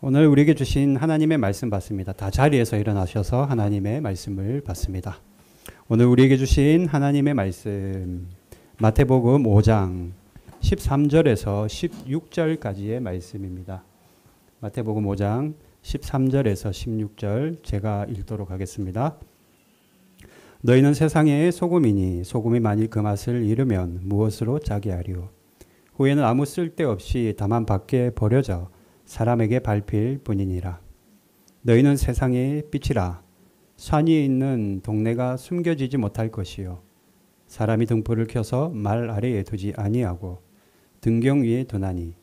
오늘 우리에게 주신 하나님의 말씀 받습니다. 다 자리에서 일어나셔서 하나님의 말씀을 받습니다. 오늘 우리에게 주신 하나님의 말씀 마태복음 5장 13절에서 16절까지의 말씀입니다. 마태복음 5장 13절에서 16절 제가 읽도록 하겠습니다. 너희는 세상의 소금이니 소금이 만일 그 맛을 잃으면 무엇으로 짜게 하리요. 후에는 아무 쓸데없이 다만 밖에 버려져 사람에게 밟힐 뿐이니라. 너희는 세상의 빛이라. 산이 있는 동네가 숨겨지지 못할 것이요. 사람이 등불을 켜서 말 아래에 두지 아니하고 등경 위에 두나니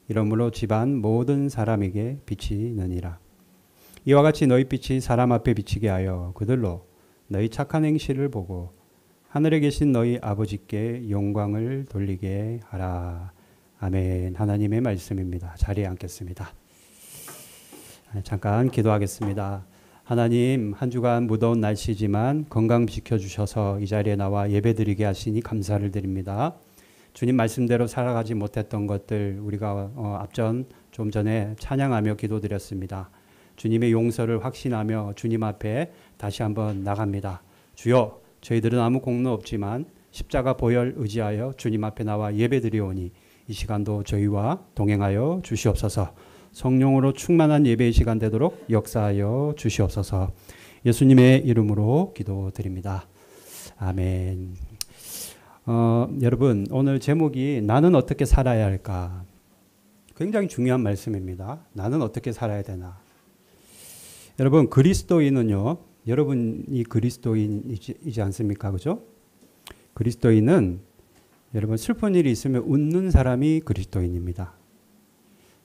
이러므로 집안 모든 사람에게 빛이 나니라. 이와 같이 너희 빛이 사람 앞에 비치게 하여 그들로 너희 착한 행실을 보고 하늘에 계신 너희 아버지께 영광을 돌리게 하라. 아멘. 하나님의 말씀입니다. 자리에 앉겠습니다. 잠깐 기도하겠습니다. 하나님, 한 주간 무더운 날씨지만 건강 지켜주셔서 이 자리에 나와 예배드리게 하시니 감사를 드립니다. 주님 말씀대로 살아가지 못했던 것들 우리가 앞전 좀 전에 찬양하며 기도드렸습니다. 주님의 용서를 확신하며 주님 앞에 다시 한번 나갑니다. 주여, 저희들은 아무 공로 없지만 십자가 보혈 의지하여 주님 앞에 나와 예배드리오니 이 시간도 저희와 동행하여 주시옵소서. 성령으로 충만한 예배의 시간 되도록 역사하여 주시옵소서. 예수님의 이름으로 기도드립니다. 아멘. 여러분, 오늘 제목이 나는 어떻게 살아야 할까? 굉장히 중요한 말씀입니다. 나는 어떻게 살아야 되나? 여러분, 그리스도인은요, 여러분이 그리스도인이지 않습니까? 그죠? 그리스도인은 여러분 슬픈 일이 있으면 웃는 사람이 그리스도인입니다.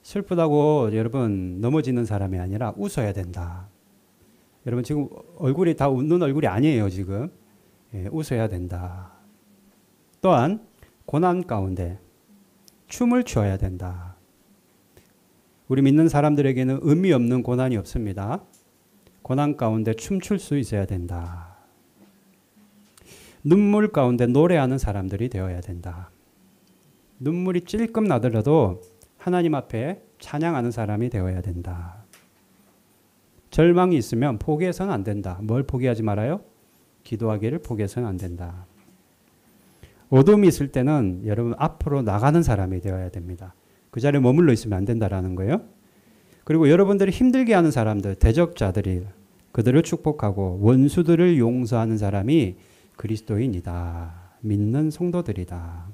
슬프다고 여러분 넘어지는 사람이 아니라 웃어야 된다. 여러분 지금 얼굴이 다 웃는 얼굴이 아니에요. 지금 웃어야 된다. 또한 고난 가운데 춤을 추어야 된다. 우리 믿는 사람들에게는 의미 없는 고난이 없습니다. 고난 가운데 춤출 수 있어야 된다. 눈물 가운데 노래하는 사람들이 되어야 된다. 눈물이 찔끔 나더라도 하나님 앞에 찬양하는 사람이 되어야 된다. 절망이 있으면 포기해서는 안 된다. 뭘 포기하지 말아요? 기도하기를 포기해서는 안 된다. 어둠이 있을 때는 여러분 앞으로 나가는 사람이 되어야 됩니다. 그 자리에 머물러 있으면 안 된다라는 거예요. 그리고 여러분들이 힘들게 하는 사람들, 대적자들이 그들을 축복하고 원수들을 용서하는 사람이 그리스도인이다. 믿는 성도들이다.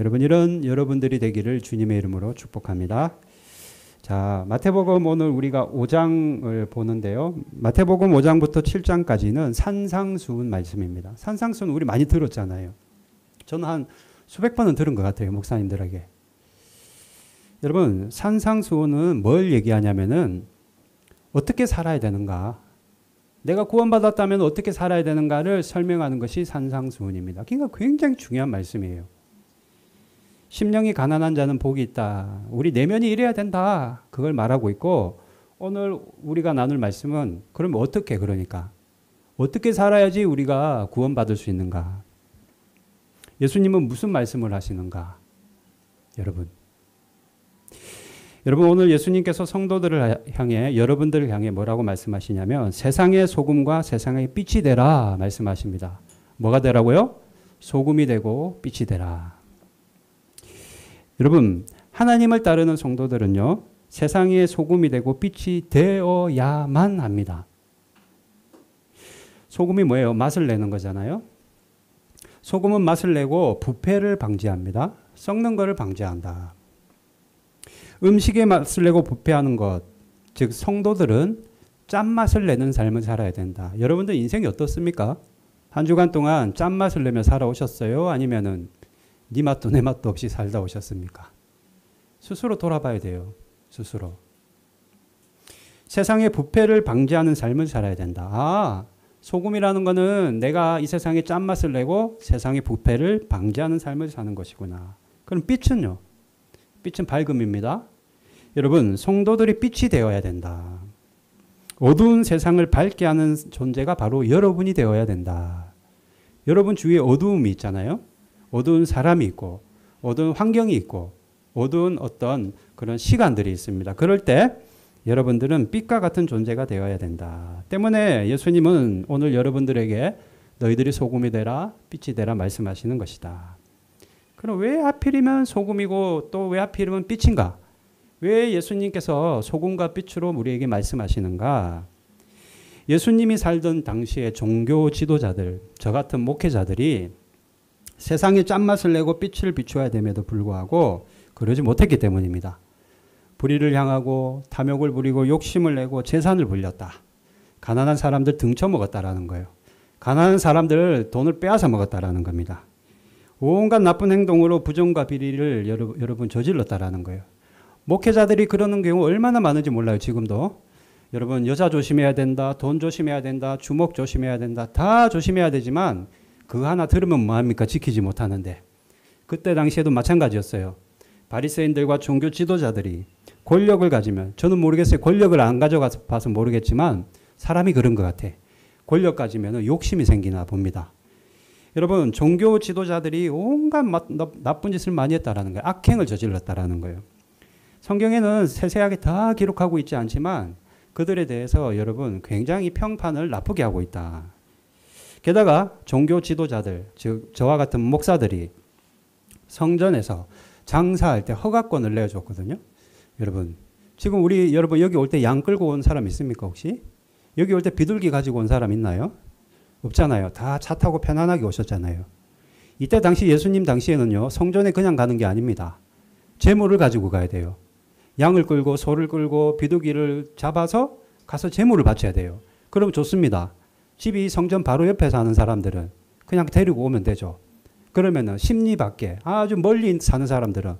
여러분 이런 여러분들이 되기를 주님의 이름으로 축복합니다. 자, 마태복음 오늘 우리가 5장을 보는데요. 마태복음 5장부터 7장까지는 산상수훈 말씀입니다. 산상수훈 우리 많이 들었잖아요. 저는 한 수백 번은 들은 것 같아요. 목사님들에게. 여러분 산상수훈은 뭘 얘기하냐면은 어떻게 살아야 되는가, 내가 구원받았다면 어떻게 살아야 되는가를 설명하는 것이 산상수훈입니다. 그러니까 굉장히 중요한 말씀이에요. 심령이 가난한 자는 복이 있다. 우리 내면이 이래야 된다. 그걸 말하고 있고, 오늘 우리가 나눌 말씀은 그러면 어떻게, 그러니까 어떻게 살아야지 우리가 구원받을 수 있는가? 예수님은 무슨 말씀을 하시는가? 여러분 오늘 예수님께서 성도들을 향해, 여러분들을 향해 뭐라고 말씀하시냐면 세상의 소금과 세상의 빛이 되라 말씀하십니다. 뭐가 되라고요? 소금이 되고 빛이 되라. 여러분 하나님을 따르는 성도들은요, 세상의 소금이 되고 빛이 되어야만 합니다. 소금이 뭐예요? 맛을 내는 거잖아요. 소금은 맛을 내고 부패를 방지합니다. 썩는 것을 방지한다. 음식의 맛을 내고 부패하는 것, 즉 성도들은 짠맛을 내는 삶을 살아야 된다. 여러분들 인생이 어떻습니까? 한 주간 동안 짠맛을 내며 살아오셨어요? 아니면은 네 맛도 내 맛도 없이 살다 오셨습니까? 스스로 돌아봐야 돼요. 스스로. 세상의 부패를 방지하는 삶을 살아야 된다. 아, 소금이라는 거는 내가 이 세상에 짠맛을 내고 세상의 부패를 방지하는 삶을 사는 것이구나. 그럼 빛은요? 빛은 밝음입니다. 여러분, 성도들이 빛이 되어야 된다. 어두운 세상을 밝게 하는 존재가 바로 여러분이 되어야 된다. 여러분 주위에 어두움이 있잖아요. 어두운 사람이 있고, 어두운 환경이 있고, 어두운 어떤 그런 시간들이 있습니다. 그럴 때 여러분들은 빛과 같은 존재가 되어야 된다. 때문에 예수님은 오늘 여러분들에게 너희들이 소금이 되라, 빛이 되라 말씀하시는 것이다. 그럼 왜 하필이면 소금이고 또 왜 하필이면 빛인가? 왜 예수님께서 소금과 빛으로 우리에게 말씀하시는가? 예수님이 살던 당시에 종교 지도자들, 저 같은 목회자들이 세상에 짠맛을 내고 빛을 비추어야 됨에도 불구하고 그러지 못했기 때문입니다. 불의를 향하고 탐욕을 부리고 욕심을 내고 재산을 불렸다. 가난한 사람들 등쳐먹었다라는 거예요. 가난한 사람들 돈을 빼앗아 먹었다라는 겁니다. 온갖 나쁜 행동으로 부정과 비리를 여러분 저질렀다라는 거예요. 목회자들이 그러는 경우 얼마나 많은지 몰라요. 지금도. 여러분 여자 조심해야 된다. 돈 조심해야 된다. 주목 조심해야 된다. 다 조심해야 되지만 그거 하나 들으면 뭐합니까? 지키지 못하는데. 그때 당시에도 마찬가지였어요. 바리새인들과 종교 지도자들이 권력을 가지면 저는 모르겠어요. 권력을 안 가져가서 봐서 모르겠지만 사람이 그런 것 같아. 권력 가지면 욕심이 생기나 봅니다. 여러분 종교 지도자들이 온갖 나쁜 짓을 많이 했다라는 거예요. 악행을 저질렀다라는 거예요. 성경에는 세세하게 다 기록하고 있지 않지만 그들에 대해서 여러분 굉장히 평판을 나쁘게 하고 있다. 게다가 종교 지도자들, 즉 저와 같은 목사들이 성전에서 장사할 때 허가권을 내줬거든요. 여러분 지금 여러분 여기 올 때 양 끌고 온 사람 있습니까 혹시? 여기 올 때 비둘기 가지고 온 사람 있나요? 없잖아요. 다 차 타고 편안하게 오셨잖아요. 이때 당시 예수님 당시에는요. 성전에 그냥 가는 게 아닙니다. 재물을 가지고 가야 돼요. 양을 끌고 소를 끌고 비둘기를 잡아서 가서 재물을 바쳐야 돼요. 그럼 좋습니다. 집이 성전 바로 옆에 사는 사람들은 그냥 데리고 오면 되죠. 그러면은 심리 밖에 아주 멀리 사는 사람들은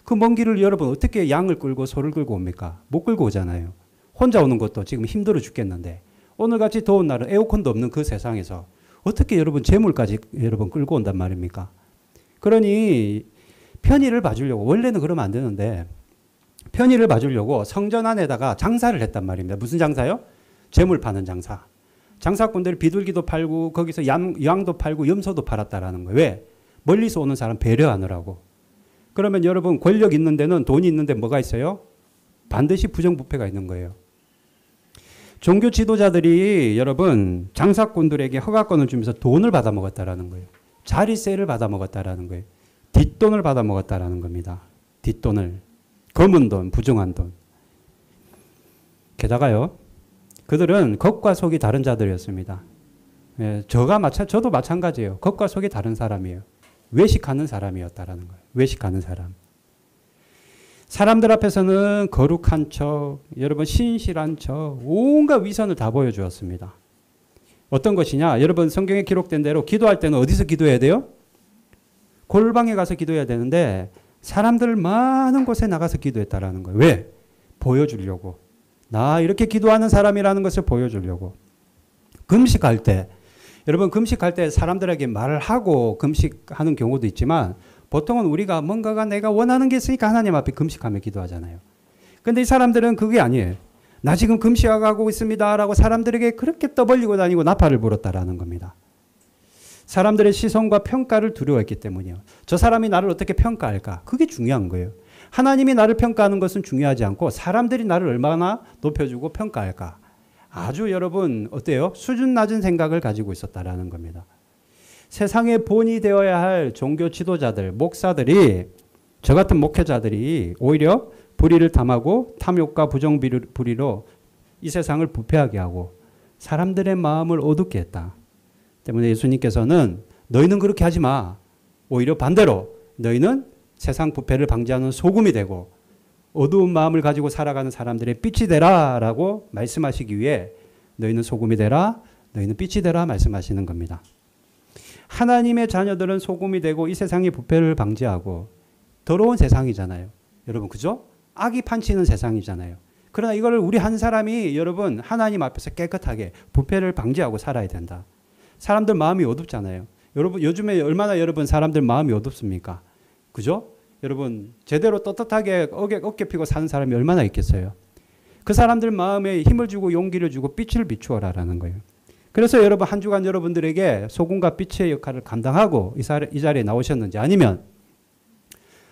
그 먼 길을 여러분 어떻게 양을 끌고 소를 끌고 옵니까? 못 끌고 오잖아요. 혼자 오는 것도 지금 힘들어 죽겠는데 오늘같이 더운 날은 에어컨도 없는 그 세상에서 어떻게 여러분 재물까지 여러분 끌고 온단 말입니까? 그러니 편의를 봐주려고 원래는 그러면 안 되는데 편의를 봐주려고 성전 안에다가 장사를 했단 말입니다. 무슨 장사요? 재물 파는 장사. 장사꾼들이 비둘기도 팔고 거기서 양도 팔고 염소도 팔았다라는 거예요. 왜? 멀리서 오는 사람 배려하느라고. 그러면 여러분 권력 있는 데는 돈이 있는데 뭐가 있어요? 반드시 부정부패가 있는 거예요. 종교 지도자들이 여러분 장사꾼들에게 허가권을 주면서 돈을 받아먹었다라는 거예요. 자리세를 받아먹었다라는 거예요. 뒷돈을 받아먹었다라는 겁니다. 뒷돈을. 검은 돈, 부정한 돈. 게다가요. 그들은 겉과 속이 다른 자들이었습니다. 예, 저도 마찬가지예요. 겉과 속이 다른 사람이에요. 외식하는 사람이었다라는 거예요. 외식하는 사람. 사람들 앞에서는 거룩한 척, 여러분 신실한 척, 온갖 위선을 다 보여주었습니다. 어떤 것이냐? 여러분 성경에 기록된 대로 기도할 때는 어디서 기도해야 돼요? 골방에 가서 기도해야 되는데 사람들 많은 곳에 나가서 기도했다라는 거예요. 왜? 보여주려고. 나 이렇게 기도하는 사람이라는 것을 보여주려고. 금식할 때 여러분 금식할 때 사람들에게 말을 하고 금식하는 경우도 있지만 보통은 우리가 뭔가가 내가 원하는 게 있으니까 하나님 앞에 금식하며 기도하잖아요. 근데 이 사람들은 그게 아니에요. 나 지금 금식하고 있습니다 라고 사람들에게 그렇게 떠벌리고 다니고 나팔을 불었다라는 겁니다. 사람들의 시선과 평가를 두려워했기 때문이에요. 저 사람이 나를 어떻게 평가할까? 그게 중요한 거예요. 하나님이 나를 평가하는 것은 중요하지 않고 사람들이 나를 얼마나 높여주고 평가할까? 아주 여러분 어때요? 수준 낮은 생각을 가지고 있었다라는 겁니다. 세상의 본이 되어야 할 종교 지도자들, 목사들이 저 같은 목회자들이 오히려 불의를 탐하고 탐욕과 부정불의로 이 세상을 부패하게 하고 사람들의 마음을 어둡게 했다. 때문에 예수님께서는 너희는 그렇게 하지 마. 오히려 반대로 너희는 세상 부패를 방지하는 소금이 되고 어두운 마음을 가지고 살아가는 사람들의 빛이 되라 라고 말씀하시기 위해 너희는 소금이 되라, 너희는 빛이 되라 말씀하시는 겁니다. 하나님의 자녀들은 소금이 되고 이 세상의 부패를 방지하고 더러운 세상이잖아요. 여러분 그죠? 악이 판치는 세상이잖아요. 그러나 이걸 우리 한 사람이 여러분 하나님 앞에서 깨끗하게 부패를 방지하고 살아야 된다. 사람들 마음이 어둡잖아요. 여러분 요즘에 얼마나 여러분 사람들 마음이 어둡습니까? 그죠? 여러분 제대로 떳떳하게 어깨 피고 사는 사람이 얼마나 있겠어요? 그 사람들 마음에 힘을 주고 용기를 주고 빛을 비추어라라는 거예요. 그래서 여러분 한 주간 여러분들에게 소금과 빛의 역할을 감당하고 이 자리에 나오셨는지 아니면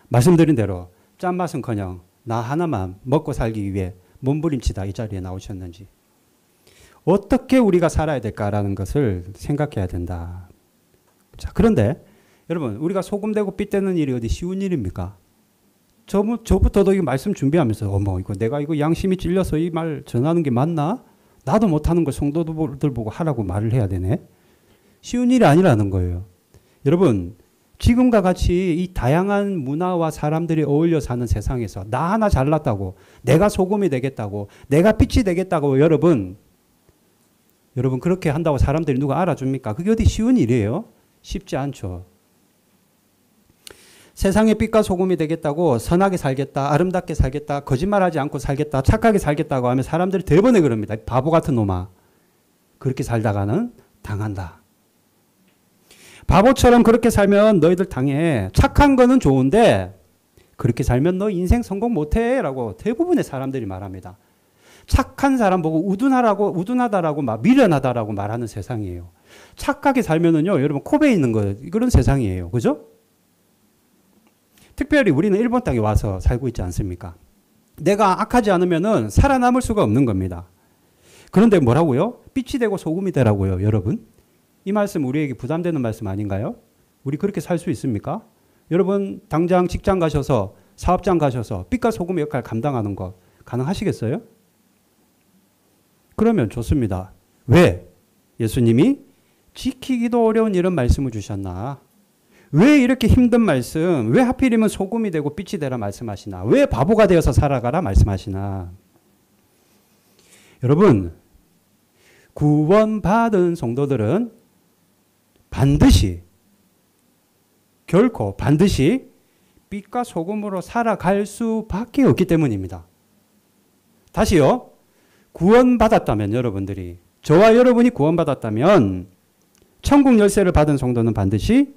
말씀드린 대로 짠맛은커녕 나 하나만 먹고 살기 위해 몸부림치다 이 자리에 나오셨는지 어떻게 우리가 살아야 될까라는 것을 생각해야 된다. 자, 그런데 여러분 우리가 소금되고 삐 떼는 일이 어디 쉬운 일입니까? 저부터도 이 말씀 준비하면서 어머 이거 내가 이거 양심이 찔려서 이 말 전하는 게 맞나? 나도 못하는 걸 성도들 보고 하라고 말을 해야 되네. 쉬운 일이 아니라는 거예요. 여러분 지금과 같이 이 다양한 문화와 사람들이 어울려 사는 세상에서 나 하나 잘났다고 내가 소금이 되겠다고 내가 빛이 되겠다고 여러분 그렇게 한다고 사람들이 누가 알아줍니까? 그게 어디 쉬운 일이에요? 쉽지 않죠. 세상의 빛과 소금이 되겠다고 선하게 살겠다, 아름답게 살겠다, 거짓말하지 않고 살겠다, 착하게 살겠다고 하면 사람들이 대번에 그럽니다. 바보 같은 놈아. 그렇게 살다가는 당한다. 바보처럼 그렇게 살면 너희들 당해. 착한 거는 좋은데 그렇게 살면 너 인생 성공 못해 라고 대부분의 사람들이 말합니다. 착한 사람 보고 우둔하다라고 미련하다라고 말하는 세상이에요. 착하게 살면은요, 여러분 코베에 있는 거 그런 세상이에요. 그죠? 특별히 우리는 일본 땅에 와서 살고 있지 않습니까? 내가 악하지 않으면은 살아남을 수가 없는 겁니다. 그런데 뭐라고요? 빛이 되고 소금이 되라고요, 여러분. 이 말씀 우리에게 부담되는 말씀 아닌가요? 우리 그렇게 살 수 있습니까? 여러분 당장 직장 가셔서 사업장 가셔서 빛과 소금의 역할 감당하는 거 가능하시겠어요? 그러면 좋습니다. 왜? 예수님이 지키기도 어려운 이런 말씀을 주셨나? 왜 이렇게 힘든 말씀, 왜 하필이면 소금이 되고 빛이 되라 말씀하시나? 왜 바보가 되어서 살아가라 말씀하시나? 여러분, 구원받은 성도들은 결코 반드시 빛과 소금으로 살아갈 수밖에 없기 때문입니다. 다시요. 구원받았다면 여러분들이, 저와 여러분이 구원받았다면 천국 열쇠를 받은 성도는 반드시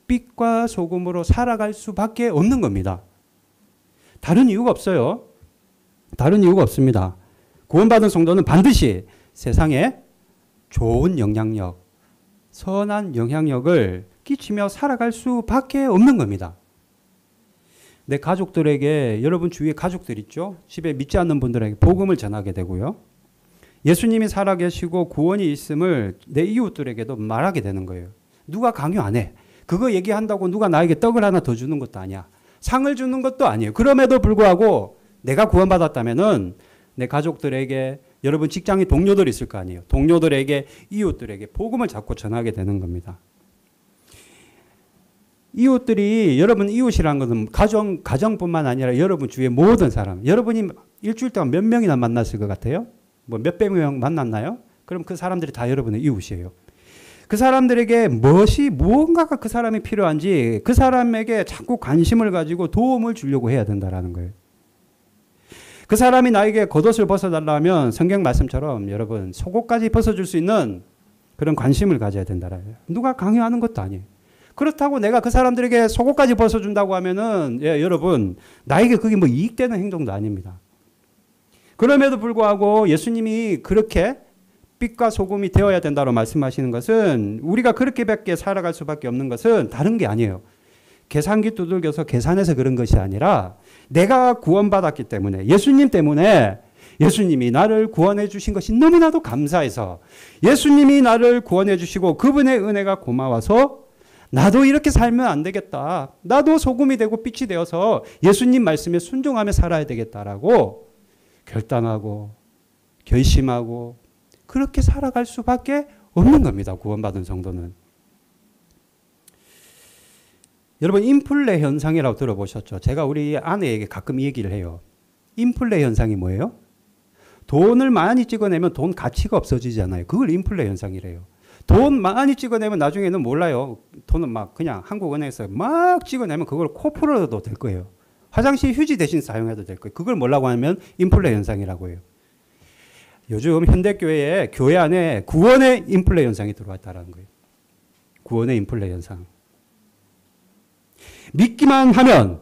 빛과 소금으로 살아갈 수밖에 없는 겁니다. 다른 이유가 없어요. 다른 이유가 없습니다. 구원받은 성도는 반드시 세상에 좋은 영향력, 선한 영향력을 끼치며 살아갈 수밖에 없는 겁니다. 내 가족들에게, 여러분 주위에 가족들 있죠? 집에 믿지 않는 분들에게 복음을 전하게 되고요. 예수님이 살아계시고 구원이 있음을 내 이웃들에게도 말하게 되는 거예요. 누가 강요 안 해. 그거 얘기한다고 누가 나에게 떡을 하나 더 주는 것도 아니야. 상을 주는 것도 아니에요. 그럼에도 불구하고 내가 구원받았다면은 내 가족들에게, 여러분 직장에 동료들 있을 거 아니에요. 동료들에게, 이웃들에게 복음을 자꾸 전하게 되는 겁니다. 이웃들이, 여러분 이웃이라는 것은 가정뿐만 아니라 여러분 주위의 모든 사람, 여러분이 일주일 동안 몇 명이나 만났을 것 같아요? 뭐 몇백 명 만났나요? 그럼 그 사람들이 다 여러분의 이웃이에요. 그 사람들에게 무언가가 그 사람이 필요한지 그 사람에게 자꾸 관심을 가지고 도움을 주려고 해야 된다는 거예요. 그 사람이 나에게 겉옷을 벗어달라면 성경 말씀처럼 여러분 속옷까지 벗어줄 수 있는 그런 관심을 가져야 된다라는 거예요. 누가 강요하는 것도 아니에요. 그렇다고 내가 그 사람들에게 속옷까지 벗어준다고 하면은, 예, 여러분 나에게 그게 뭐 이익되는 행동도 아닙니다. 그럼에도 불구하고 예수님이 그렇게 빛과 소금이 되어야 된다고 말씀하시는 것은, 우리가 그렇게밖에 살아갈 수밖에 없는 것은 다른 게 아니에요. 계산기 두들겨서 계산해서 그런 것이 아니라 내가 구원받았기 때문에, 예수님 때문에, 예수님이 나를 구원해 주신 것이 너무나도 감사해서, 예수님이 나를 구원해 주시고 그분의 은혜가 고마워서 나도 이렇게 살면 안 되겠다. 나도 소금이 되고 빛이 되어서 예수님 말씀에 순종하며 살아야 되겠다라고 결단하고 결심하고 그렇게 살아갈 수밖에 없는 겁니다. 구원받은 성도는. 여러분 인플레 현상이라고 들어보셨죠? 제가 우리 아내에게 가끔 이 얘기를 해요. 인플레 현상이 뭐예요? 돈을 많이 찍어내면 돈 가치가 없어지잖아요. 그걸 인플레 현상이래요. 돈 많이 찍어내면 나중에는 몰라요. 돈은 막 그냥 한국은행에서 막 찍어내면 그걸 코 풀어도 될 거예요. 화장실 휴지 대신 사용해도 될 거예요. 그걸 뭐라고 하면 인플레 현상이라고 해요. 요즘 현대교회에 교회 안에 구원의 인플레 현상이 들어왔다는 거예요. 구원의 인플레 현상. 믿기만 하면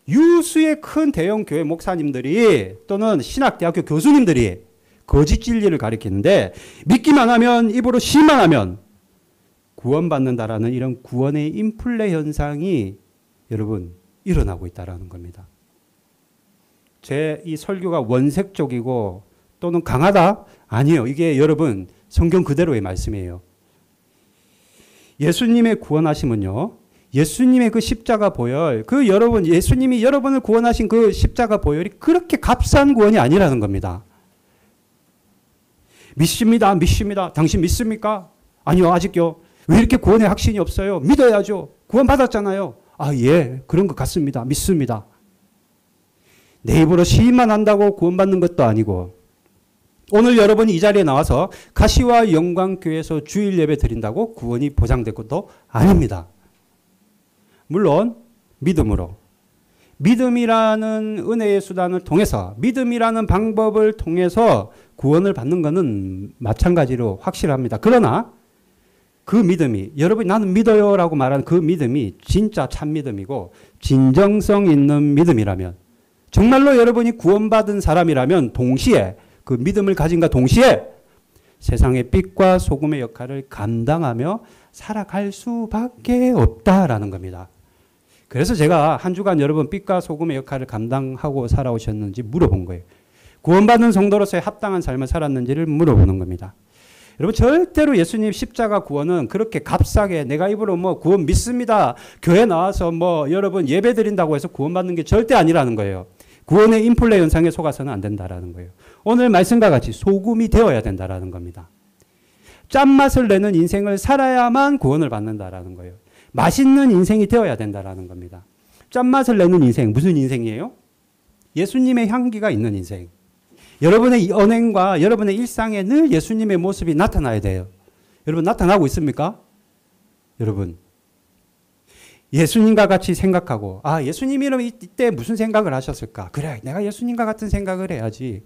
유수의 큰 대형 교회 목사님들이 또는 신학대학교 교수님들이 거짓 진리를 가리키는데, 믿기만 하면, 입으로 시만 하면 구원받는다라는 이런 구원의 인플레 현상이 여러분 일어나고 있다라는 겁니다. 제 이 설교가 원색적이고 또는 강하다? 아니에요. 이게 여러분 성경 그대로의 말씀이에요. 예수님의 구원하심은요. 예수님의 그 십자가 보혈, 그 여러분 예수님이 여러분을 구원하신 그 십자가 보혈이 그렇게 값싼 구원이 아니라는 겁니다. 믿습니다. 믿습니다. 당신 믿습니까? 아니요. 아직요. 왜 이렇게 구원의 확신이 없어요? 믿어야죠. 구원 받았잖아요. 아, 예. 그런 것 같습니다. 믿습니다. 내 입으로 시인만 한다고 구원받는 것도 아니고 오늘 여러분이 이 자리에 나와서 가시와 영광교회에서 주일 예배 드린다고 구원이 보장될 것도 아닙니다. 물론 믿음으로 믿음이라는 은혜의 수단을 통해서 믿음이라는 방법을 통해서 구원을 받는 것은 마찬가지로 확실합니다. 그러나 그 믿음이 여러분이 나는 믿어요 라고 말하는 그 믿음이 진짜 참 믿음이고 진정성 있는 믿음이라면 정말로 여러분이 구원받은 사람이라면 동시에 그 믿음을 가진과 동시에 세상의 빛과 소금의 역할을 감당하며 살아갈 수밖에 없다라는 겁니다. 그래서 제가 한 주간 여러분 빛과 소금의 역할을 감당하고 살아오셨는지 물어본 거예요. 구원받은 성도로서의 합당한 삶을 살았는지를 물어보는 겁니다. 여러분 절대로 예수님 십자가 구원은 그렇게 값싸게 내가 입으로 뭐 구원 믿습니다. 교회 나와서 뭐 여러분 예배 드린다고 해서 구원받는 게 절대 아니라는 거예요. 구원의 인플레 현상에 속아서는 안 된다라는 거예요. 오늘 말씀과 같이 소금이 되어야 된다라는 겁니다. 짠맛을 내는 인생을 살아야만 구원을 받는다라는 거예요. 맛있는 인생이 되어야 된다라는 겁니다. 짠맛을 내는 인생, 무슨 인생이에요? 예수님의 향기가 있는 인생. 여러분의 언행과 여러분의 일상에 늘 예수님의 모습이 나타나야 돼요. 여러분 나타나고 있습니까? 여러분 예수님과 같이 생각하고 아 예수님이라면 이때 무슨 생각을 하셨을까? 그래 내가 예수님과 같은 생각을 해야지.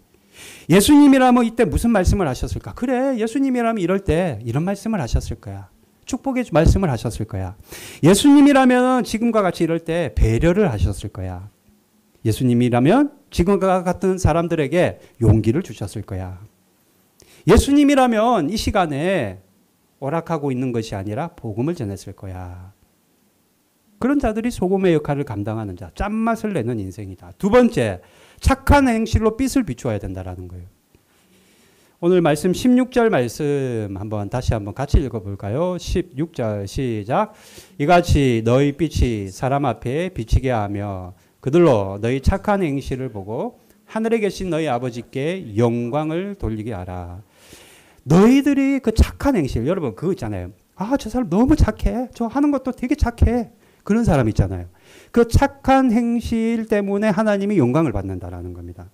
예수님이라면 이때 무슨 말씀을 하셨을까? 그래 예수님이라면 이럴 때 이런 말씀을 하셨을 거야. 축복의 말씀을 하셨을 거야. 예수님이라면 지금과 같이 이럴 때 배려를 하셨을 거야. 예수님이라면 지금과 같은 사람들에게 용기를 주셨을 거야. 예수님이라면 이 시간에 오락하고 있는 것이 아니라 복음을 전했을 거야. 그런 자들이 소금의 역할을 감당하는 자, 짠맛을 내는 인생이다. 두 번째, 착한 행실로 빛을 비추어야 된다는 거예요. 오늘 말씀 16절 말씀 다시 한번 같이 읽어볼까요? 16절 시작. 이같이 너희 빛이 사람 앞에 비치게 하며 그들로 너희 착한 행실을 보고 하늘에 계신 너희 아버지께 영광을 돌리게 하라. 너희들이 그 착한 행실, 여러분 그거 있잖아요. 아, 저 사람 너무 착해. 저 하는 것도 되게 착해. 그런 사람 있잖아요. 그 착한 행실 때문에 하나님이 영광을 받는다라는 겁니다.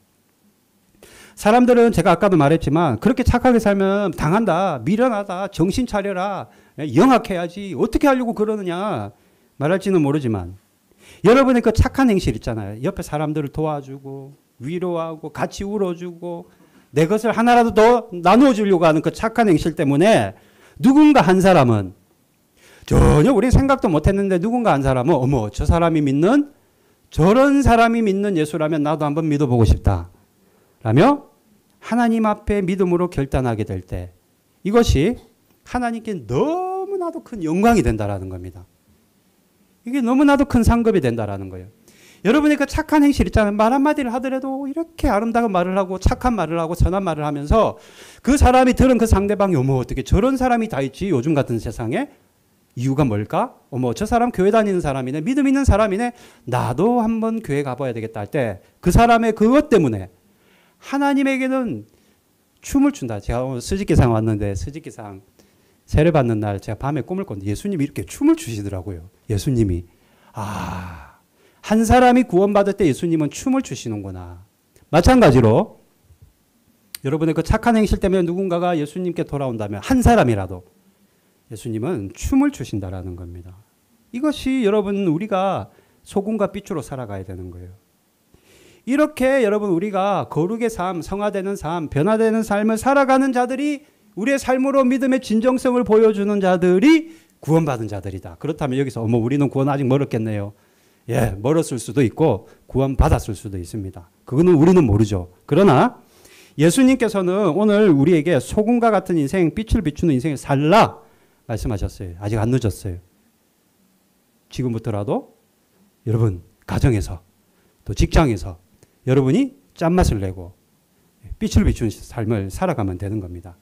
사람들은 제가 아까도 말했지만 그렇게 착하게 살면 당한다, 미련하다, 정신 차려라, 영악해야지, 어떻게 하려고 그러느냐 말할지는 모르지만 여러분의 그 착한 행실 있잖아요. 옆에 사람들을 도와주고 위로하고 같이 울어주고 내 것을 하나라도 더 나누어 주려고 하는 그 착한 행실 때문에 누군가 한 사람은 전혀 우리 생각도 못했는데 누군가 한 사람은 어머 저 사람이 믿는 저런 사람이 믿는 예수라면 나도 한번 믿어보고 싶다 라며 하나님 앞에 믿음으로 결단하게 될 때 이것이 하나님께 너무나도 큰 영광이 된다라는 겁니다. 이게 너무나도 큰 상급이 된다라는 거예요. 여러분의 그 착한 행실 있잖아요. 말 한마디를 하더라도 이렇게 아름다운 말을 하고 착한 말을 하고 선한 말을 하면서 그 사람이 들은 그 상대방이 어머 어떻게 저런 사람이 다 있지 요즘 같은 세상에. 이유가 뭘까? 어머 저 사람 교회 다니는 사람이네. 믿음 있는 사람이네. 나도 한번 교회 가봐야 되겠다 할 때 그 사람의 그것 때문에 하나님에게는 춤을 춘다. 제가 오늘 스집기상 왔는데 스집기상 세례 받는 날 제가 밤에 꿈을 꿨는데 예수님이 이렇게 춤을 추시더라고요. 예수님이. 아, 한 사람이 구원받을 때 예수님은 춤을 추시는구나. 마찬가지로 여러분의 그 착한 행실 때문에 누군가가 예수님께 돌아온다면 한 사람이라도 예수님은 춤을 추신다라는 겁니다. 이것이 여러분 우리가 소금과 빛으로 살아가야 되는 거예요. 이렇게 여러분 우리가 거룩의 삶, 성화되는 삶, 변화되는 삶을 살아가는 자들이 우리의 삶으로 믿음의 진정성을 보여주는 자들이 구원받은 자들이다. 그렇다면 여기서 어머 우리는 구원 아직 멀었겠네요. 예, 멀었을 수도 있고 구원받았을 수도 있습니다. 그거는 우리는 모르죠. 그러나 예수님께서는 오늘 우리에게 소금과 같은 인생, 빛을 비추는 인생을 살라 말씀하셨어요. 아직 안 늦었어요. 지금부터라도 여러분 가정에서 또 직장에서 여러분이 짠맛을 내고 빛을 비추는 삶을 살아가면 되는 겁니다.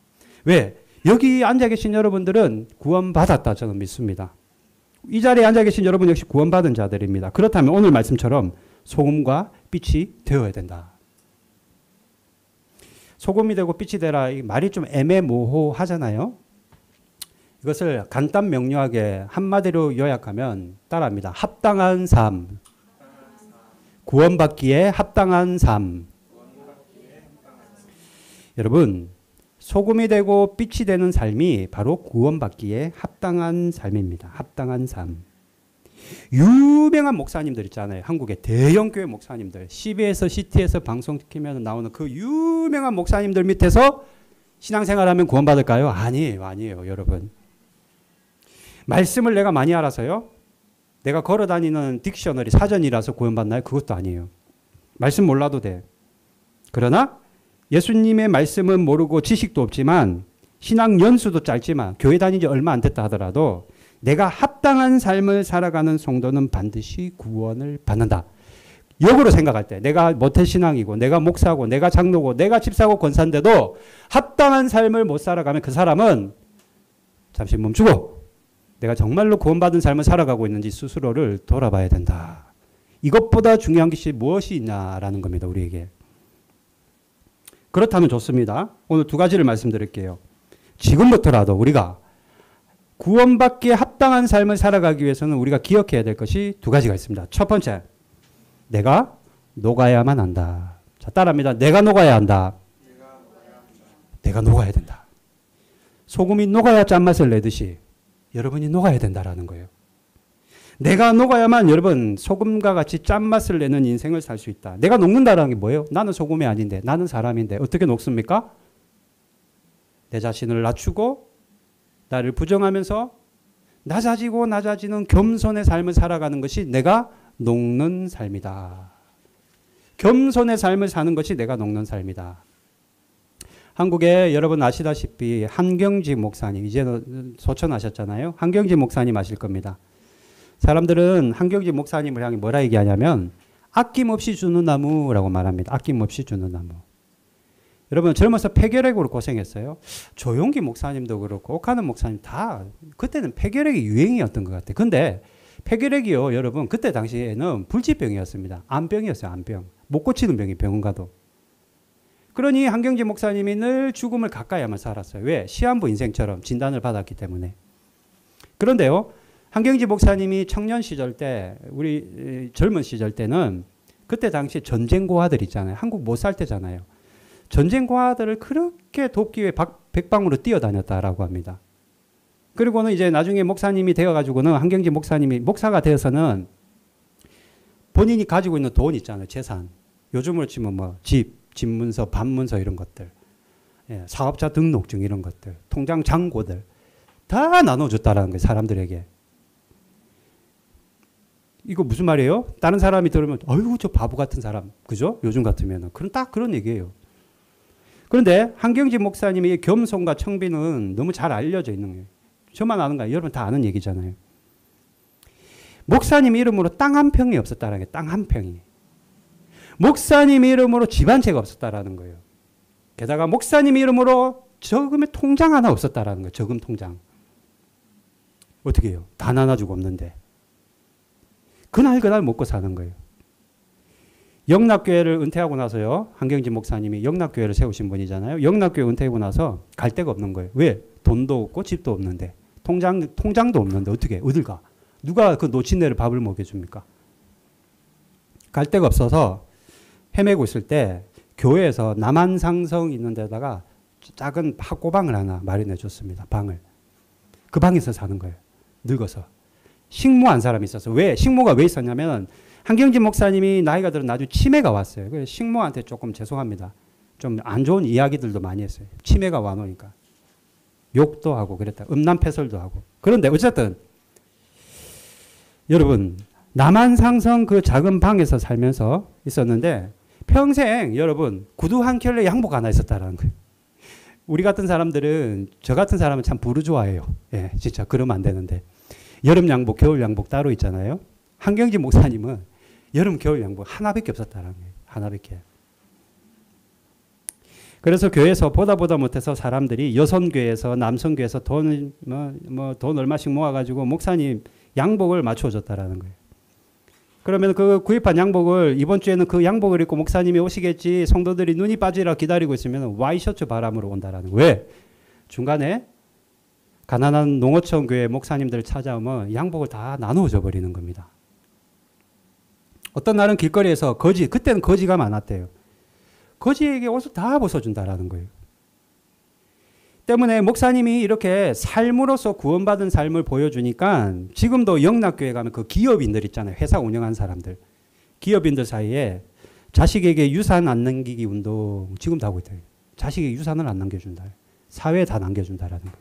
왜? 여기 앉아 계신 여러분들은 구원받았다 저는 믿습니다. 이 자리에 앉아 계신 여러분 역시 구원받은 자들입니다. 그렇다면 오늘 말씀처럼 소금과 빛이 되어야 된다. 소금이 되고 빛이 되라 이 말이 좀 애매모호하잖아요. 이것을 간단 명료하게 한마디로 요약하면 따라합니다. 합당한 삶. 구원받기에 합당한 삶. 여러분, 소금이 되고 빛이 되는 삶이 바로 구원받기에 합당한 삶입니다. 합당한 삶. 유명한 목사님들 있잖아요. 한국의 대형교회 목사님들. CBS, CT에서 방송시키면 나오는 그 유명한 목사님들 밑에서 신앙생활하면 구원받을까요? 아니에요. 아니에요. 여러분. 말씀을 내가 많이 알아서요. 내가 걸어다니는 딕셔너리 사전이라서 구원받나요? 그것도 아니에요. 말씀 몰라도 돼. 그러나 예수님의 말씀은 모르고 지식도 없지만 신앙 연수도 짧지만 교회 다닌 지 얼마 안 됐다 하더라도 내가 합당한 삶을 살아가는 성도는 반드시 구원을 받는다. 역으로 생각할 때 내가 모태신앙이고 내가 목사고 내가 장로고 내가 집사고 권사인데도 합당한 삶을 못 살아가면 그 사람은 잠시 멈추고 내가 정말로 구원받은 삶을 살아가고 있는지 스스로를 돌아봐야 된다. 이것보다 중요한 것이 무엇이 있냐라는 겁니다. 우리에게. 그렇다면 좋습니다. 오늘 두 가지를 말씀드릴게요. 지금부터라도 우리가 구원받기에 합당한 삶을 살아가기 위해서는 우리가 기억해야 될 것이 두 가지가 있습니다. 첫 번째, 내가 녹아야만 한다. 자, 따라합니다. 내가 녹아야 한다. 내가 녹아야 된다. 소금이 녹아야 짠맛을 내듯이 여러분이 녹아야 된다라는 거예요. 내가 녹아야만 여러분 소금과 같이 짠맛을 내는 인생을 살 수 있다. 내가 녹는다라는 게 뭐예요? 나는 소금이 아닌데 나는 사람인데 어떻게 녹습니까? 내 자신을 낮추고 나를 부정하면서 낮아지는 겸손의 삶을 살아가는 것이 내가 녹는 삶이다. 겸손의 삶을 사는 것이 내가 녹는 삶이다. 한국에 여러분 아시다시피 한경지 목사님, 이제는 소천하셨잖아요. 한경지 목사님 아실 겁니다. 사람들은 한경지 목사님을 향해 뭐라 얘기하냐면 아낌없이 주는 나무라고 말합니다. 아낌없이 주는 나무. 여러분 젊어서 폐결핵으로 고생했어요. 조용기 목사님도 그렇고 옥하는 목사님 다 그때는 폐결핵이 유행이었던 것 같아요. 근데 폐결핵이요 여러분 그때 당시에는 불치병이었습니다. 암병이었어요. 암병. 못 고치는 병이 병원 가도. 그러니 한경지 목사님이 늘 죽음을 가까이 하며 살았어요. 왜? 시한부 인생처럼 진단을 받았기 때문에. 그런데요. 한경지 목사님이 청년 시절 때 우리 젊은 시절 때는 그때 당시 전쟁 고아들 있잖아요. 한국 못 살 때잖아요. 전쟁 고아들을 그렇게 돕기 위해 백방으로 뛰어다녔다라고 합니다. 그리고는 이제 나중에 목사님이 되어가지고는 한경지 목사님이 목사가 되어서는 본인이 가지고 있는 돈 있잖아요. 재산. 요즘으로 치면 뭐 집, 집문서, 반문서 이런 것들. 예, 사업자 등록증 이런 것들. 통장 잔고들. 다 나눠줬다라는 거예요. 사람들에게. 이거 무슨 말이에요? 다른 사람이 들으면 아이고 저 바보 같은 사람. 그죠? 요즘 같으면. 그런 딱 그런 얘기예요. 그런데 한경지 목사님의 겸손과 청비는 너무 잘 알려져 있는 거예요. 저만 아는 거예요. 여러분 다 아는 얘기잖아요. 목사님 이름으로 땅 한 평이 없었다는 게 땅 한 평이. 목사님 이름으로 집 한 채가 없었다라는 거예요. 게다가 목사님 이름으로 저금의 통장 하나 없었다라는 거예요. 저금 통장. 어떻게 해요? 단 하나 주고 없는데. 그날 먹고 사는 거예요. 영락교회를 은퇴하고 나서요. 한경지 목사님이 영락교회를 세우신 분이잖아요. 영락교회 은퇴하고 나서 갈 데가 없는 거예요. 왜? 돈도 없고 집도 없는데. 통장도 없는데 어떻게 해? 어딜 가? 누가 그 노친네를 밥을 먹여줍니까? 갈 데가 없어서 헤매고 있을 때 교회에서 남한상성 있는 데다가 작은 학고방을 하나 마련해 줬습니다. 방을. 그 방에서 사는 거예요. 늙어서. 식모한 사람이 있어서. 왜? 식모가 왜 있었냐면 한경지 목사님이 나이가 들어 나중에 치매가 왔어요. 그래서 식모한테 조금 죄송합니다. 좀 안 좋은 이야기들도 많이 했어요. 치매가 와놓으니까. 욕도 하고 그랬다. 음란패설도 하고. 그런데 어쨌든 여러분 남한상성 그 작은 방에서 살면서 있었는데 평생 여러분 구두 한 켤레 양복 하나 있었다라는 거예요. 우리 같은 사람들은 저 같은 사람은 참 부르주아예요. 예, 진짜 그러면 안 되는데 여름 양복, 겨울 양복 따로 있잖아요. 한경지 목사님은 여름, 겨울 양복 하나밖에 없었다라는 거예요. 하나밖에. 그래서 교회에서 보다 못해서 사람들이 여선교회에서 남선교회에서 돈 얼마씩 모아가지고 목사님 양복을 맞춰줬다라는 거예요. 그러면 그 구입한 양복을 이번 주에는 그 양복을 입고 목사님이 오시겠지 성도들이 눈이 빠지라 기다리고 있으면 와이셔츠 바람으로 온다라는 거예요. 왜? 중간에 가난한 농어촌 교회 목사님들 찾아오면 양복을 다 나누어 줘 버리는 겁니다. 어떤 날은 길거리에서 그때는 거지가 많았대요. 거지에게 옷을 다 벗어준다라는 거예요. 때문에 목사님이 이렇게 삶으로서 구원받은 삶을 보여주니까 지금도 영락교회 가면 그 기업인들 있잖아요. 회사 운영한 사람들. 기업인들 사이에 자식에게 유산 안 남기기 운동 지금도 하고 있대요. 자식에게 유산을 안 남겨준다. 사회에 다 남겨준다라는 거예요.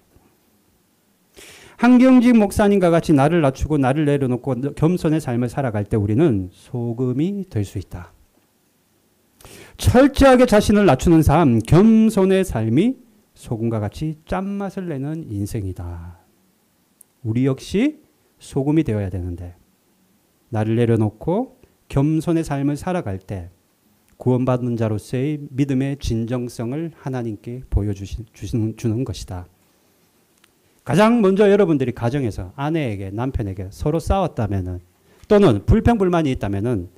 한경직 목사님과 같이 나를 낮추고 나를 내려놓고 겸손의 삶을 살아갈 때 우리는 소금이 될 수 있다. 철저하게 자신을 낮추는 삶, 겸손의 삶이 소금과 같이 짠맛을 내는 인생이다. 우리 역시 소금이 되어야 되는데 나를 내려놓고 겸손의 삶을 살아갈 때 구원받는 자로서의 믿음의 진정성을 하나님께 보여주는 것이다. 가장 먼저 여러분들이 가정에서 아내에게 남편에게 서로 싸웠다면은 또는 불평불만이 있다면은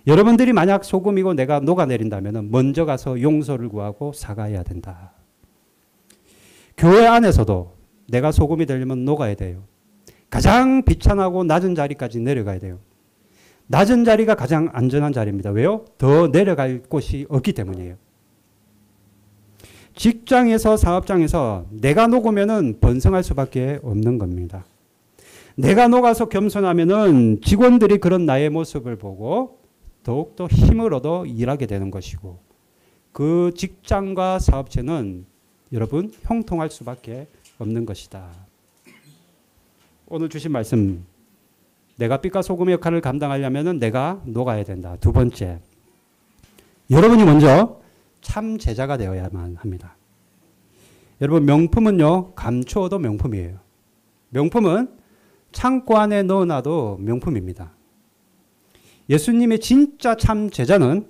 여러분들이 만약 소금이고 내가 녹아내린다면은 먼저 가서 용서를 구하고 사과해야 된다. 교회 안에서도 내가 소금이 되려면 녹아야 돼요. 가장 비천하고 낮은 자리까지 내려가야 돼요. 낮은 자리가 가장 안전한 자리입니다. 왜요? 더 내려갈 곳이 없기 때문이에요. 직장에서 사업장에서 내가 녹으면은 번성할 수밖에 없는 겁니다. 내가 녹아서 겸손하면은 직원들이 그런 나의 모습을 보고 더욱더 힘을 얻어 일하게 되는 것이고 그 직장과 사업체는 여러분 형통할 수밖에 없는 것이다. 오늘 주신 말씀 내가 빛과 소금의 역할을 감당하려면 내가 녹아야 된다. 두 번째 여러분이 먼저 참 제자가 되어야만 합니다. 여러분 명품은요 감추어도 명품이에요. 명품은 창고 안에 넣어놔도 명품입니다. 예수님의 진짜 참 제자는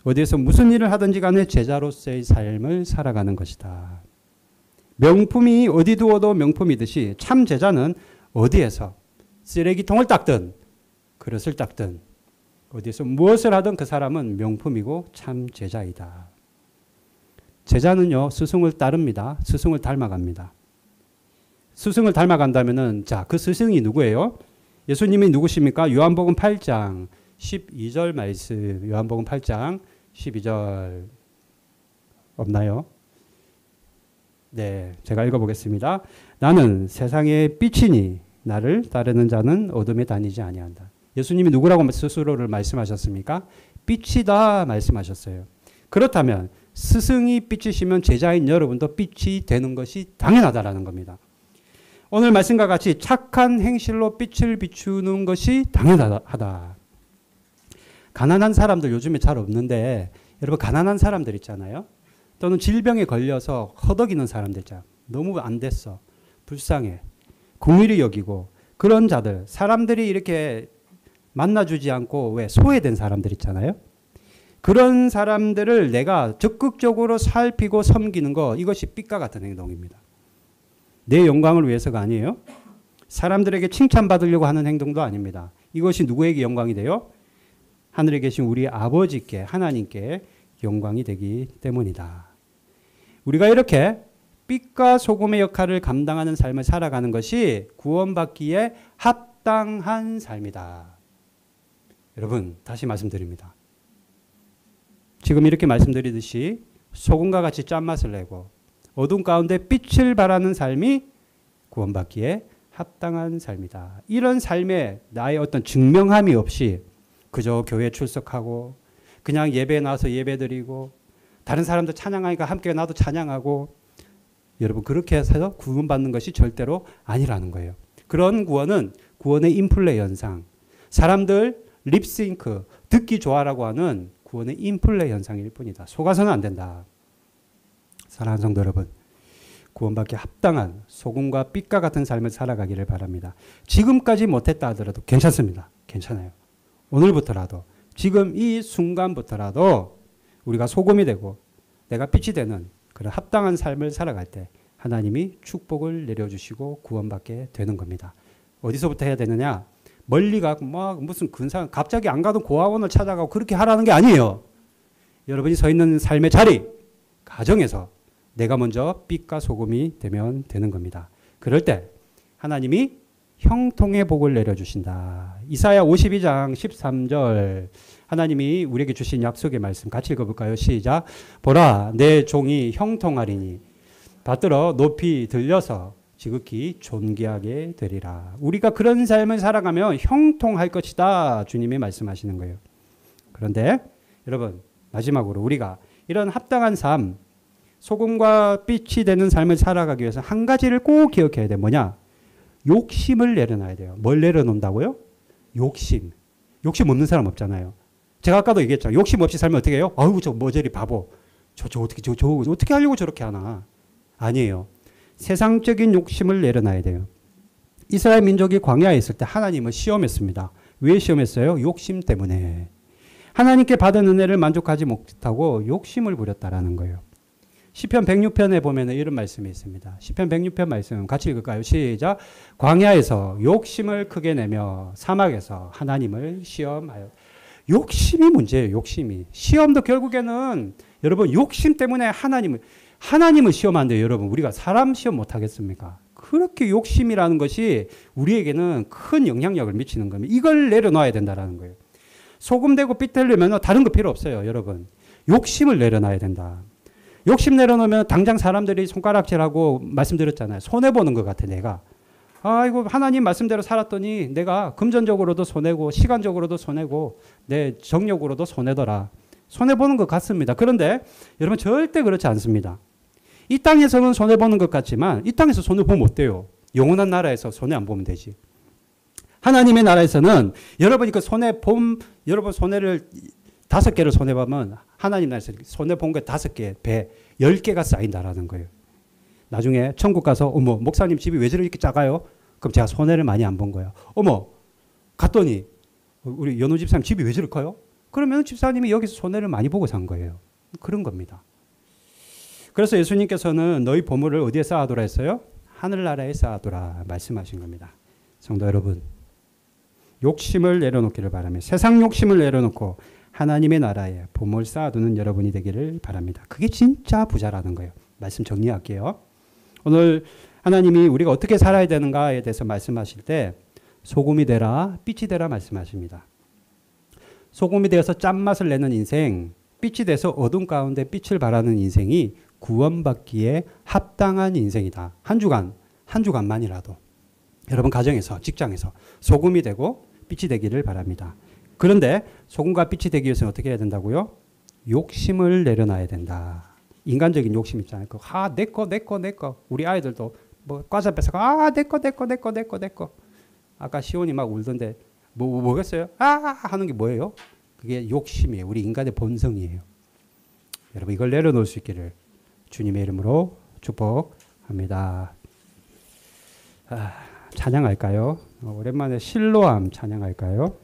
어디에서 무슨 일을 하든지 간에 제자로서의 삶을 살아가는 것이다. 명품이 어디 두어도 명품이듯이 참 제자는 어디에서 쓰레기통을 닦든 그릇을 닦든 어디에서 무엇을 하든 그 사람은 명품이고 참 제자이다. 제자는요 스승을 따릅니다. 스승을 닮아갑니다. 스승을 닮아간다면은 자, 그 스승이 누구예요? 예수님이 누구십니까? 요한복음 8장 12절 말씀. 요한복음 8장 12절 없나요? 네, 제가 읽어보겠습니다. 나는 세상의 빛이니 나를 따르는 자는 어둠에 다니지 아니한다. 예수님이 누구라고 스스로를 말씀하셨습니까? 빛이다 말씀하셨어요. 그렇다면 스승이 빛이시면 제자인 여러분도 빛이 되는 것이 당연하다라는 겁니다. 오늘 말씀과 같이 착한 행실로 빛을 비추는 것이 당연하다. 가난한 사람들 요즘에 잘 없는데 여러분 가난한 사람들 있잖아요. 또는 질병에 걸려서 허덕이는 사람들 있잖아요. 너무 안 됐어. 불쌍해. 긍휼히 여기고 그런 자들 사람들이 이렇게 만나주지 않고 왜 소외된 사람들 있잖아요. 그런 사람들을 내가 적극적으로 살피고 섬기는 거 이것이 빛과 같은 행동입니다. 내 영광을 위해서가 아니에요. 사람들에게 칭찬받으려고 하는 행동도 아닙니다. 이것이 누구에게 영광이 돼요? 하늘에 계신 우리 아버지께 하나님께 영광이 되기 때문이다. 우리가 이렇게 빛과 소금의 역할을 감당하는 삶을 살아가는 것이 구원받기에 합당한 삶이다. 여러분 다시 말씀드립니다. 지금 이렇게 말씀드리듯이 소금과 같이 짠맛을 내고 어둠 가운데 빛을 발하는 삶이 구원받기에 합당한 삶이다. 이런 삶에 나의 어떤 증명함이 없이 그저 교회 출석하고 그냥 예배에 나와서 예배드리고 다른 사람들 찬양하니까 함께 나도 찬양하고 여러분 그렇게 해서 구원받는 것이 절대로 아니라는 거예요. 그런 구원은 구원의 인플레 현상, 사람들 립싱크, 듣기 좋아라고 하는 구원의 인플레 현상일 뿐이다. 속아서는 안 된다. 사랑하는 성도 여러분, 구원받기 합당한 소금과 빛과 같은 삶을 살아가기를 바랍니다. 지금까지 못했다 하더라도 괜찮습니다. 괜찮아요. 오늘부터라도 지금 이 순간부터라도 우리가 소금이 되고 내가 빛이 되는 그런 합당한 삶을 살아갈 때 하나님이 축복을 내려주시고 구원받게 되는 겁니다. 어디서부터 해야 되느냐? 멀리 가고 막 무슨 근사한 갑자기 안 가던 고아원을 찾아가고 그렇게 하라는 게 아니에요. 여러분이 서 있는 삶의 자리, 가정에서 내가 먼저 빛과 소금이 되면 되는 겁니다. 그럴 때 하나님이 형통의 복을 내려주신다. 이사야 52장 13절 하나님이 우리에게 주신 약속의 말씀 같이 읽어볼까요? 시작. 보라 내 종이 형통하리니 받들어 높이 들려서 지극히 존귀하게 되리라. 우리가 그런 삶을 살아가면 형통할 것이다. 주님이 말씀하시는 거예요. 그런데 여러분 마지막으로 우리가 이런 합당한 삶, 소금과 빛이 되는 삶을 살아가기 위해서 한 가지를 꼭 기억해야 돼. 뭐냐? 욕심을 내려놔야 돼요. 뭘 내려놓는다고요? 욕심. 욕심 없는 사람 없잖아요. 제가 아까도 얘기했잖아요. 욕심 없이 살면 어떻게 해요? 아이고 저 머저리 바보. 저 어떻게 하려고 저렇게 하나. 아니에요. 세상적인 욕심을 내려놔야 돼요. 이스라엘 민족이 광야에 있을 때 하나님을 시험했습니다. 왜 시험했어요? 욕심 때문에. 하나님께 받은 은혜를 만족하지 못하고 욕심을 부렸다라는 거예요. 시편 106편에 보면 이런 말씀이 있습니다. 시편 106편 말씀 같이 읽을까요? 시작. 광야에서 욕심을 크게 내며 사막에서 하나님을 시험하여. 욕심이 문제예요. 욕심이. 시험도 결국에는 여러분 욕심 때문에 하나님을 시험하는데 여러분 우리가 사람 시험 못 하겠습니까? 그렇게 욕심이라는 것이 우리에게는 큰 영향력을 미치는 겁니다. 이걸 내려놔야 된다는 거예요. 소금 되고 빛 되려면 다른 거 필요 없어요. 여러분 욕심을 내려놔야 된다. 욕심 내려놓으면 당장 사람들이 손가락질하고 말씀드렸잖아요. 손해보는 것 같아 내가. 아이고 하나님 말씀대로 살았더니 내가 금전적으로도 손해고 시간적으로도 손해고 내 정력으로도 손해더라. 손해보는 것 같습니다. 그런데 여러분 절대 그렇지 않습니다. 이 땅에서는 손해보는 것 같지만 이 땅에서 손해보면 어때요? 영원한 나라에서 손해 안 보면 되지. 하나님의 나라에서는 여러분이 그 여러분 손해를 5개를 손해보면 하나님 나라에서 손해본 게 5개, 배, 10개가 쌓인다라는 거예요. 나중에 천국 가서 어머 목사님 집이 왜 저렇게 작아요? 그럼 제가 손해를 많이 안 본 거예요. 어머 갔더니 우리 연우 집사님 집이 왜 저렇게 커요? 그러면 집사님이 여기서 손해를 많이 보고 산 거예요. 그런 겁니다. 그래서 예수님께서는 너희 보물을 어디에 쌓아두라 했어요? 하늘나라에 쌓아두라 말씀하신 겁니다. 성도 여러분 욕심을 내려놓기를 바라며 세상 욕심을 내려놓고 하나님의 나라에 보물 쌓아두는 여러분이 되기를 바랍니다. 그게 진짜 부자라는 거예요. 말씀 정리할게요. 오늘 하나님이 우리가 어떻게 살아야 되는가에 대해서 말씀하실 때 소금이 되라 빛이 되라 말씀하십니다. 소금이 되어서 짠맛을 내는 인생, 빛이 돼서 어둠 가운데 빛을 발하는 인생이 구원받기에 합당한 인생이다. 한 주간만이라도 여러분 가정에서 직장에서 소금이 되고 빛이 되기를 바랍니다. 그런데 소금과 빛이 되기 위해서는 어떻게 해야 된다고요? 욕심을 내려놔야 된다. 인간적인 욕심 있잖아요. 내 거. 우리 아이들도 뭐 과자 뺏어가 내 거. 아까 시온이 막 울던데 뭐겠어요? 하는 게 뭐예요? 그게 욕심이에요. 우리 인간의 본성이에요. 여러분 이걸 내려놓을 수 있기를 주님의 이름으로 축복합니다. 찬양할까요? 오랜만에 실로암 찬양할까요?